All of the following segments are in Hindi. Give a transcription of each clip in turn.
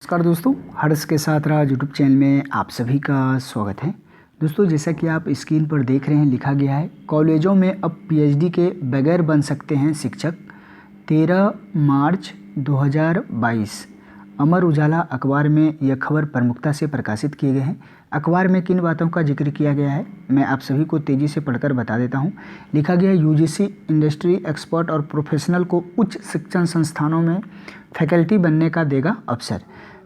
नमस्कार दोस्तों, हर्ष के साथ राज यूट्यूब चैनल में आप सभी का स्वागत है। दोस्तों, जैसा कि आप स्क्रीन पर देख रहे हैं, लिखा गया है कॉलेजों में अब पीएचडी के बगैर बन सकते हैं शिक्षक। 13 मार्च 2022 अमर उजाला अखबार में यह खबर प्रमुखता से प्रकाशित किए गए हैं। अखबार में किन बातों का जिक्र किया गया है मैं आप सभी को तेज़ी से पढ़कर बता देता हूं। लिखा गया है यूजीसी इंडस्ट्री एक्सपर्ट और प्रोफेशनल को उच्च शिक्षण संस्थानों में फैकल्टी बनने का देगा अवसर।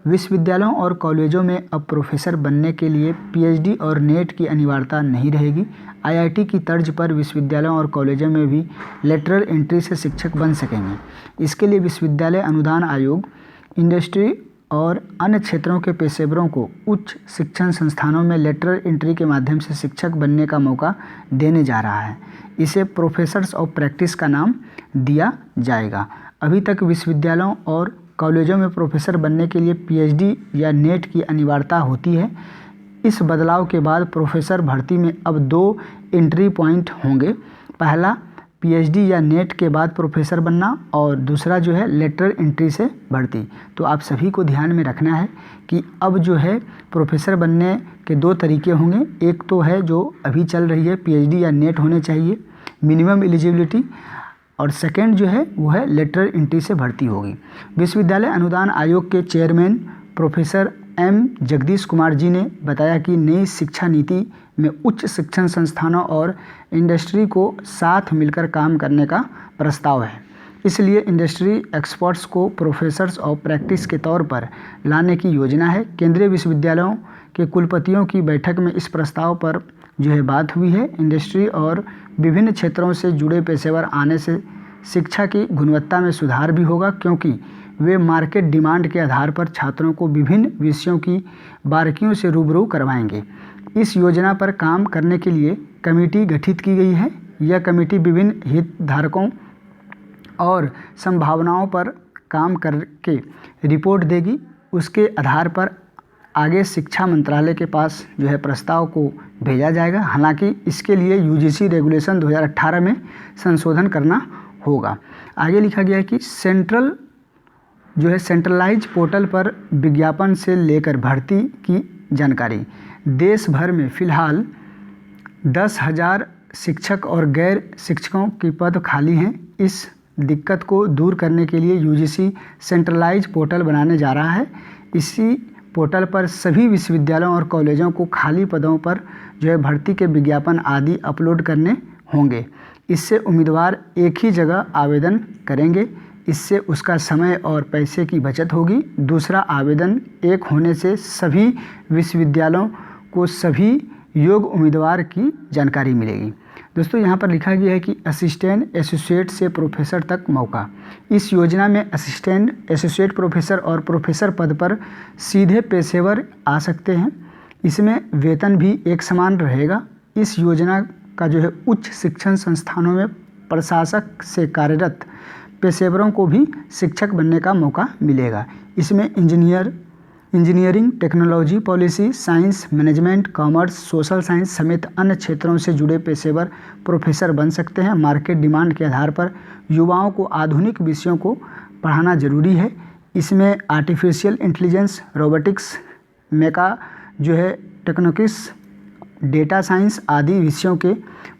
विश्वविद्यालयों और कॉलेजों में अब प्रोफेसर बनने के लिए पीएचडी और नेट की अनिवार्यता नहीं रहेगी। आईआईटी की तर्ज पर विश्वविद्यालयों और कॉलेजों में भी लेटरल एंट्री से शिक्षक बन सकेंगे। इसके लिए विश्वविद्यालय अनुदान आयोग इंडस्ट्री और अन्य क्षेत्रों के पेशेवरों को उच्च शिक्षण संस्थानों में लेटरल एंट्री के माध्यम से शिक्षक बनने का मौका देने जा रहा है। इसे प्रोफेसर्स ऑफ प्रैक्टिस का नाम दिया जाएगा। अभी तक विश्वविद्यालयों और कॉलेजों में प्रोफेसर बनने के लिए पीएचडी या नेट की अनिवार्यता होती है। इस बदलाव के बाद प्रोफेसर भर्ती में अब 2 एंट्री पॉइंट होंगे। पहला पीएचडी या नेट के बाद प्रोफेसर बनना और दूसरा जो है लेटरल एंट्री से भर्ती। तो आप सभी को ध्यान में रखना है कि अब जो है प्रोफेसर बनने के 2 तरीके होंगे। एक तो है जो अभी चल रही है, पीएचडी या नेट होने चाहिए मिनिमम एलिजिबिलिटी, और सेकेंड जो है वो है लेटरल एंट्री से भर्ती होगी। विश्वविद्यालय अनुदान आयोग के chairman professor M Jagadish Kumar ji ने बताया कि नई शिक्षा नीति में उच्च शिक्षण संस्थानों और इंडस्ट्री को साथ मिलकर काम करने का प्रस्ताव है। इसलिए इंडस्ट्री एक्सपर्ट्स को प्रोफेसर्स ऑफ प्रैक्टिस के तौर पर लाने की योजना है। केंद्रीय विश्वविद्यालयों के कुलपतियों की बैठक में इस प्रस्ताव पर जो है बात हुई है। इंडस्ट्री और विभिन्न क्षेत्रों से जुड़े पेशेवर आने से शिक्षा की गुणवत्ता में सुधार भी होगा, क्योंकि वे मार्केट डिमांड के आधार पर छात्रों को विभिन्न विषयों की बारीकियों से रूबरू करवाएंगे। इस योजना पर काम करने के लिए कमेटी गठित की गई है। यह कमेटी विभिन्न हितधारकों और संभावनाओं पर काम करके रिपोर्ट देगी। उसके आधार पर आगे शिक्षा मंत्रालय के पास जो है प्रस्ताव को भेजा जाएगा। हालांकि इसके लिए यूजीसी रेगुलेशन 2018 में संशोधन करना होगा। आगे लिखा गया है कि सेंट्रलाइज पोर्टल पर विज्ञापन से लेकर भर्ती की जानकारी। देश भर में फिलहाल 10,000 शिक्षक और गैर शिक्षकों के पद खाली हैं। इस दिक्कत को दूर करने के लिए यूजीसी सेंट्रलाइज पोर्टल बनाने जा रहा है। इसी पोर्टल पर सभी विश्वविद्यालयों और कॉलेजों को खाली पदों पर जो है भर्ती के विज्ञापन आदि अपलोड करने होंगे। इससे उम्मीदवार एक ही जगह आवेदन करेंगे। इससे उसका समय और पैसे की बचत होगी। दूसरा, आवेदन एक होने से सभी विश्वविद्यालयों को सभी योग्य उम्मीदवार की जानकारी मिलेगी। दोस्तों, यहाँ पर लिखा गया है कि असिस्टेंट एसोसिएट से प्रोफेसर तक मौका। इस योजना में असिस्टेंट एसोसिएट प्रोफेसर और प्रोफेसर पद पर सीधे पेशेवर आ सकते हैं। इसमें वेतन भी एक समान रहेगा। इस योजना का जो है उच्च शिक्षण संस्थानों में प्रशासक से कार्यरत पेशेवरों को भी शिक्षक बनने का मौका मिलेगा। इसमें engineering, technology, policy, science, management, commerce, social science समेत अन्य क्षेत्रों से जुड़े पेशेवर प्रोफेसर बन सकते हैं। मार्केट डिमांड के आधार पर युवाओं को आधुनिक विषयों को पढ़ाना जरूरी है। इसमें आर्टिफिशियल इंटेलिजेंस, रोबोटिक्स, टेक्नोकिक्स, डेटा साइंस आदि विषयों के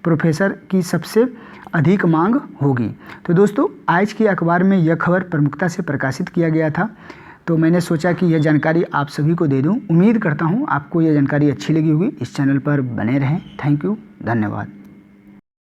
प्रोफेसर की सबसे अधिक मांग होगी। तो दोस्तों, आज की अखबार में यह खबर प्रमुखता से प्रकाशित किया गया था, तो मैंने सोचा कि यह जानकारी आप सभी को दे दूं। उम्मीद करता हूं आपको यह जानकारी अच्छी लगी होगी। इस चैनल पर बने रहें। थैंक यू, धन्यवाद।